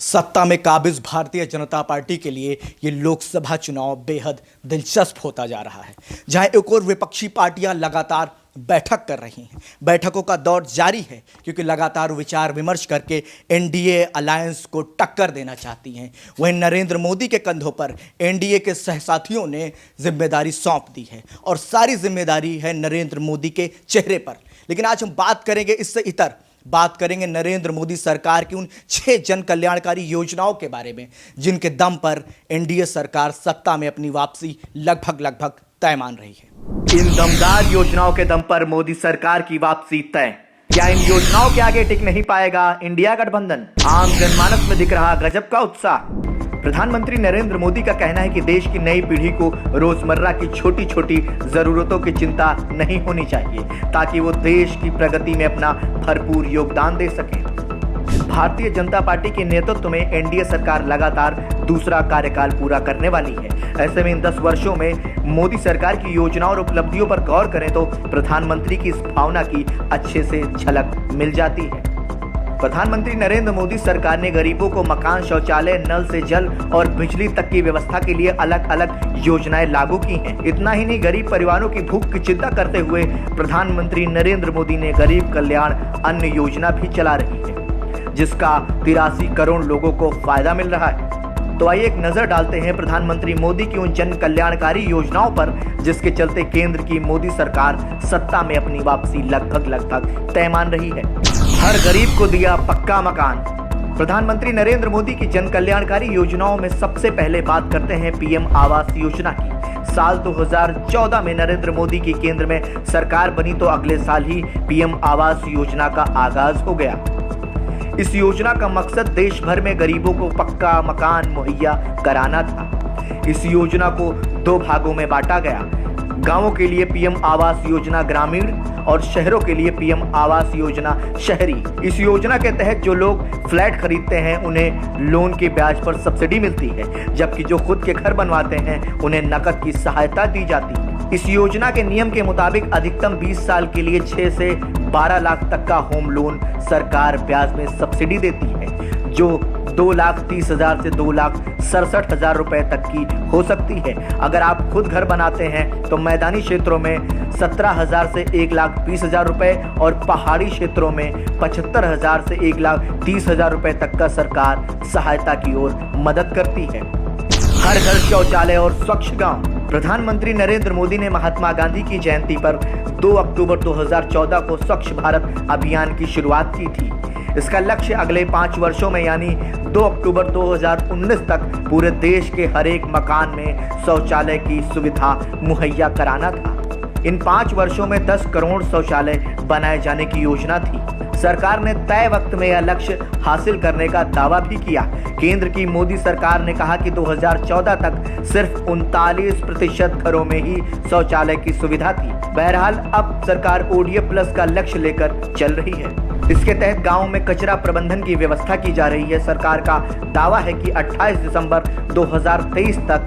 सत्ता में काबिज भारतीय जनता पार्टी के लिए ये लोकसभा चुनाव बेहद दिलचस्प होता जा रहा है, जहां एक और विपक्षी पार्टियां लगातार बैठक कर रही हैं। बैठकों का दौर जारी है क्योंकि लगातार विचार विमर्श करके एनडीए अलायंस को टक्कर देना चाहती हैं। वहीं नरेंद्र मोदी के कंधों पर एनडीए के सहसाथियों ने जिम्मेदारी सौंप दी है और सारी जिम्मेदारी है नरेंद्र मोदी के चेहरे पर। लेकिन आज हम बात करेंगे इससे इतर बात करेंगे नरेंद्र मोदी सरकार की उन 6 जन कल्याणकारी योजनाओं के बारे में जिनके दम पर एनडीए सरकार सत्ता में अपनी वापसी लगभग तय मान रही है। इन दमदार योजनाओं के दम पर मोदी सरकार की वापसी तय। क्या इन योजनाओं के आगे टिक नहीं पाएगा इंडिया गठबंधन? आम जनमानस में दिख रहा गजब का उत्साह। प्रधानमंत्री नरेंद्र मोदी का कहना है कि देश की नई पीढ़ी को रोजमर्रा की छोटी छोटी जरूरतों की चिंता नहीं होनी चाहिए ताकि वो देश की प्रगति में अपना भरपूर योगदान दे सके। भारतीय जनता पार्टी के नेतृत्व में एनडीए सरकार लगातार दूसरा कार्यकाल पूरा करने वाली है। ऐसे में इन 10 वर्षों में मोदी सरकार की योजनाओं और उपलब्धियों पर गौर करें तो प्रधानमंत्री की इस भावना की अच्छे से झलक मिल जाती है। प्रधानमंत्री नरेंद्र मोदी सरकार ने गरीबों को मकान, शौचालय, नल से जल और बिजली तक की व्यवस्था के लिए अलग अलग योजनाएं लागू की हैं। इतना ही नहीं, गरीब परिवारों की भूख की चिंता करते हुए प्रधानमंत्री नरेंद्र मोदी ने गरीब कल्याण अन्न योजना भी चला रही है, जिसका 83 करोड़ लोगों को फायदा मिल रहा है। तो आइए एक नजर डालते हैं प्रधानमंत्री मोदी की उन जन कल्याणकारी योजनाओं पर जिसके चलते केंद्र की मोदी सरकार सत्ता में अपनी वापसी लगभग तय मान रही है। हर गरीब को दिया पक्का मकान। प्रधानमंत्री नरेंद्र मोदी की जन कल्याणकारी योजनाओं में सबसे पहले बात करते हैं पीएम आवास योजना की। साल 2014 में नरेंद्र मोदी की केंद्र में सरकार बनी तो अगले साल ही पीएम आवास योजना का आगाज हो गया। इस योजना का मकसद देश भर में गरीबों को पक्का मकान मुहैया कराना था। इस योजना को 2 भागों में बांटा गया। गांवों के लिए पीएम आवास योजना ग्रामीण और शहरों के लिए पीएम आवास योजना शहरी। इस योजना के तहत जो लोग फ्लैट खरीदते हैं उन्हें लोन के ब्याज पर सब्सिडी मिलती है, जबकि जो खुद के घर बनवाते हैं उन्हें नकद की सहायता दी जाती है। इस योजना के नियम के मुताबिक अधिकतम 20 साल के लिए 6 से 12 लाख तक का होम लोन सरकार ब्याज में सब्सिडी देती है, जो 2,30,000 से 2,67,000 रुपए तक की हो सकती है। अगर आप खुद घर बनाते हैं तो मैदानी क्षेत्रों में 17,000 से 1,20,000 रुपए और पहाड़ी क्षेत्रों में 75,000 से 1,30,000 रुपए तक का सरकार सहायता की ओर मदद करती है। हर घर शौचालय और स्वच्छ गांव। प्रधानमंत्री नरेंद्र मोदी ने महात्मा गांधी की जयंती पर 2 अक्टूबर 2014 को स्वच्छ भारत अभियान की शुरुआत की थी। इसका लक्ष्य अगले 5 वर्षों में यानी 2 अक्टूबर 2019 तक पूरे देश के हर एक मकान में शौचालय की सुविधा मुहैया कराना था। इन 5 वर्षों में 10 करोड़ शौचालय बनाए जाने की योजना थी। सरकार ने तय वक्त में यह लक्ष्य हासिल करने का दावा भी किया। केंद्र की मोदी सरकार ने कहा कि 2014 तक सिर्फ 39% घरों में ही शौचालय की सुविधा थी। बहरहाल अब सरकार ODF प्लस का लक्ष्य लेकर चल रही है। इसके तहत गांवों में कचरा प्रबंधन की व्यवस्था की जा रही है। सरकार का दावा है कि 28 दिसंबर 2023 तक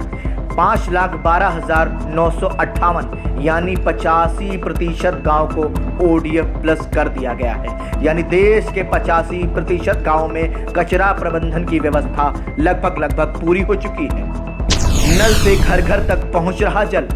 5,12,958 यानी 85% गांव को ODF प्लस कर दिया गया है। यानी देश के 85% गांव में कचरा प्रबंधन की व्यवस्था लगभग पूरी हो चुकी है। नल से घर घर तक पहुंच रहा जल।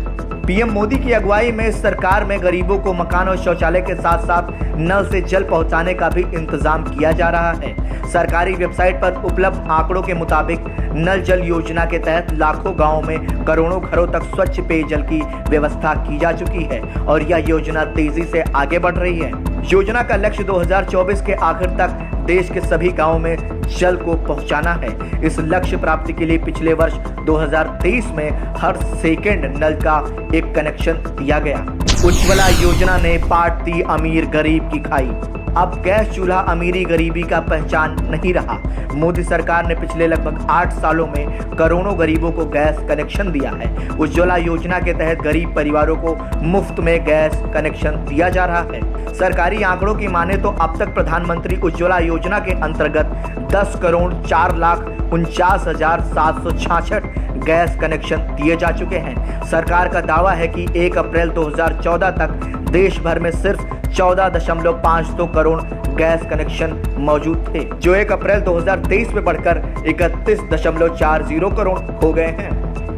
पीएम मोदी की अगुवाई में सरकार में गरीबों को मकान और शौचालय के साथ साथ नल से जल पहुंचाने का भी इंतजाम किया जा रहा है। सरकारी वेबसाइट पर उपलब्ध आंकड़ों के मुताबिक नल जल योजना के तहत लाखों गांवों में करोड़ों घरों तक स्वच्छ पेयजल की व्यवस्था की जा चुकी है और यह योजना तेजी से आगे बढ़ रही है। योजना का लक्ष्य 2024 के आखिर तक देश के सभी गांवों में जल को पहुंचाना है। इस लक्ष्य प्राप्ति के लिए पिछले वर्ष 2023 में हर सेकंड नल का एक कनेक्शन दिया गया। उज्ज्वला योजना ने पाट दी अमीर गरीब की खाई। अब गैस चूल्हा अमीरी गरीबी का पहचान नहीं रहा। मोदी सरकार ने पिछले लगभग 8 सालों में करोड़ों गरीबों को गैस कनेक्शन दिया है। उज्ज्वला योजना के तहत गरीब परिवारों को मुफ्त में गैस कनेक्शन दिया जा रहा है। सरकारी आंकड़ों की माने तो अब तक प्रधानमंत्री उज्ज्वला योजना के अंतर्गत 10,04,49,766 गैस कनेक्शन दिए जा चुके हैं। सरकार का दावा है कि 1 अप्रैल 2014 तक देश भर में सिर्फ 14.52 करोड़ गैस कनेक्शन मौजूद थे, जो 1 अप्रैल 2023 में बढ़कर 31.40 करोड़ हो गए हैं।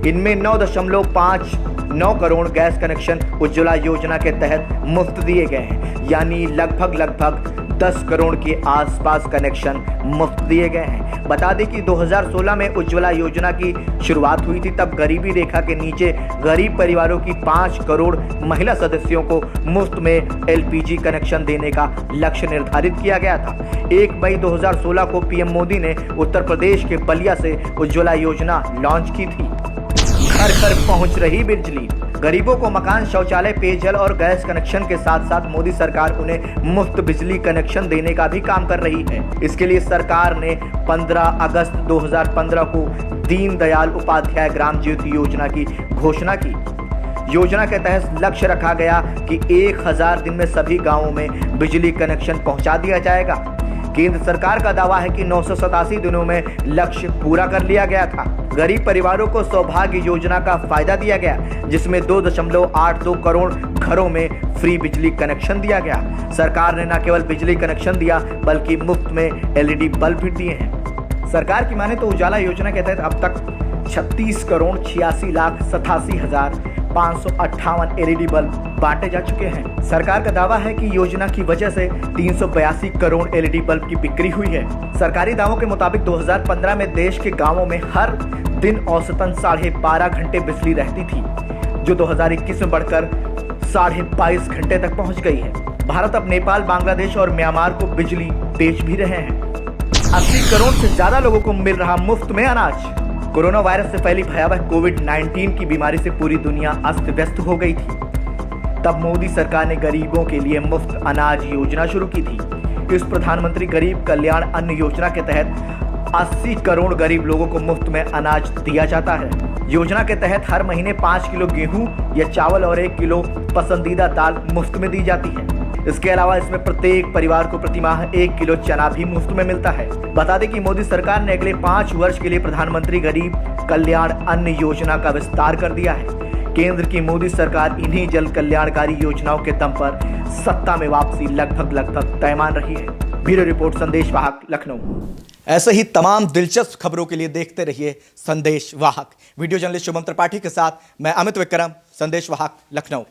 इनमें 9.59 करोड़ गैस कनेक्शन उज्ज्वला योजना के तहत मुफ्त दिए गए हैं, यानी लगभग 10 करोड़ के आसपास कनेक्शन मुफ्त दिए गए हैं। बता दें कि 2016 में उज्ज्वला योजना की शुरुआत हुई थी, तब गरीबी रेखा के नीचे गरीब परिवारों की 5 करोड़ महिला सदस्यों को मुफ्त में एलपीजी कनेक्शन देने का लक्ष्य निर्धारित किया गया था। 1 मई 2016 को पीएम मोदी ने उत्तर प्रदेश के बलिया से उज्ज्वला योजना लॉन्च की थी। घर घर पहुंच रही बिजली, गरीबों को मकान, शौचालय, पेयजल और गैस कनेक्शन के साथ साथ मोदी सरकार उन्हें मुफ्त बिजली कनेक्शन देने का भी काम कर रही है। इसके लिए सरकार ने 15 अगस्त 2015 को दीनदयाल उपाध्याय ग्राम ज्योति योजना की घोषणा की। योजना के तहत लक्ष्य रखा गया कि 1000 दिन में सभी गांवों में बिजली कनेक्शन पहुंचा दिया जाएगा। केंद्र सरकार का दावा है कि 987 दिनों में लक्ष्य पूरा कर लिया गया था। गरीब परिवारों को सौभाग्य योजना का फायदा दिया गया, जिसमें 2.82 करोड़ घरों में फ्री बिजली कनेक्शन दिया गया। सरकार ने न केवल बिजली कनेक्शन दिया, बल्कि मुफ्त में एलईडी बल्ब भी दिए हैं। सरकार की माने तो उजाला योजना के तहत अब तक 36,86,87,558 एलईडी बल्ब बांटे जा चुके हैं। सरकार का दावा है कि योजना की वजह से 382 करोड़ एलईडी बल्ब की बिक्री हुई है। सरकारी दावों के मुताबिक 2015 में देश के गांवों में हर दिन औसतन 12.5 घंटे बिजली रहती थी, जो 2021 में बढ़कर 22.5 घंटे तक पहुंच गई है। भारत अब नेपाल, बांग्लादेश और म्यांमार को बिजली बेच भी रहे हैं। 80 करोड़ से ज्यादा लोगों को मिल रहा मुफ्त में अनाज। कोरोना वायरस से फैली भयावह कोविड-19 की बीमारी से पूरी दुनिया अस्त व्यस्त हो गई थी। तब मोदी सरकार ने गरीबों के लिए मुफ्त अनाज योजना शुरू की थी। इस प्रधानमंत्री गरीब कल्याण अन्न योजना के तहत 80 करोड़ गरीब लोगों को मुफ्त में अनाज दिया जाता है। योजना के तहत हर महीने 5 किलो गेहूं या चावल और 1 किलो पसंदीदा दाल मुफ्त में दी जाती है। इसके अलावा इसमें प्रत्येक परिवार को प्रति माह 1 किलो चना भी मुफ्त में मिलता है। बता दें कि मोदी सरकार ने अगले 5 वर्ष के लिए प्रधानमंत्री गरीब कल्याण अन्न योजना का विस्तार कर दिया है। केंद्र की मोदी सरकार इन्हीं जन कल्याणकारी योजनाओं के दम पर सत्ता में वापसी लगभग तय मान रही है। ब्यूरो रिपोर्ट, संदेश वाहक, लखनऊ। ऐसे ही तमाम दिलचस्प खबरों के लिए देखते रहिए संदेश वाहक। वीडियो जर्नलिस्ट शुभम त्रिपाठी के साथ मैं अमित विक्रम, संदेश वाहक, लखनऊ।